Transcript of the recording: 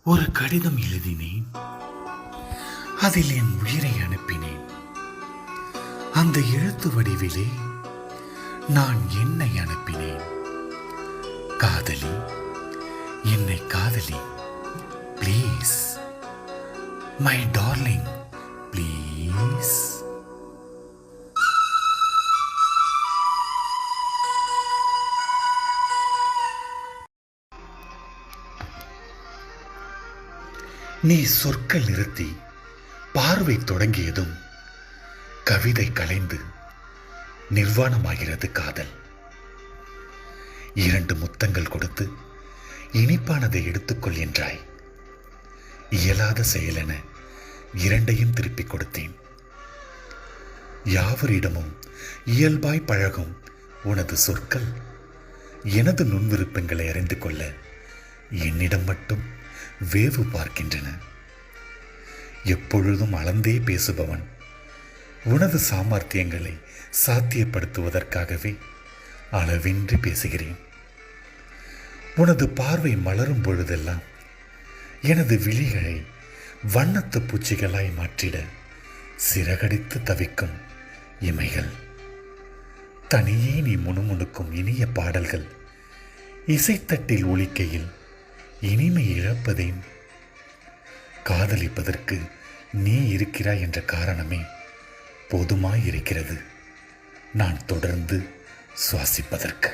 ஒரு கடிதம் எழுதினேன், அதில் என் உயிரை அனுப்பினேன். அந்த எழுத்து வடிவிலே நான் என்னை அனுப்பினேன். காதலி, என்னை காதலி, ப்ளீஸ், மை டார்லிங், ப்ளீஸ். நீ சொற்கள் நிறுத்தி பார்வை தொடங்கியதும் கவிதை கலைந்து நிர்வாணமாகிறது காதல். 2 முத்தங்கள் கொடுத்து இனிப்பானதை எடுத்துக்கொள் என்றாய். இயலாத செயலென 2ஐயும் திருப்பிக் கொடுத்தேன். யாவரிடமும் இயல்பாய் பழகும் உனது சொற்கள் எனது நுண்விருப்பங்களை அறிந்து கொள்ள என்னிடம் மட்டும் வேவு பார்க்கின்றன. எப்பொழுதும் அளந்தே பேசுபவன் உனது சாமர்த்தியங்களை சாத்தியப்படுத்துவதற்காகவே அளவின்றி பேசுகிறேன். உனது பார்வை மலரும் பொழுதெல்லாம் எனது விழிகளை வண்ணத்து பூச்சிகளாய் மாற்றிட சிறகடித்து தவிக்கும் இமைகள். தனியே நீ முணுமுணுக்கும் இனிய பாடல்கள் இசைத்தட்டில் ஒலிக்கையில் இனிமை இழப்பதேன்? காதலிப்பதற்கு நீ இருக்கிறாய் என்ற காரணமே போதுமாயிருக்கிறது நான் தொடர்ந்து சுவாசிப்பதற்கு.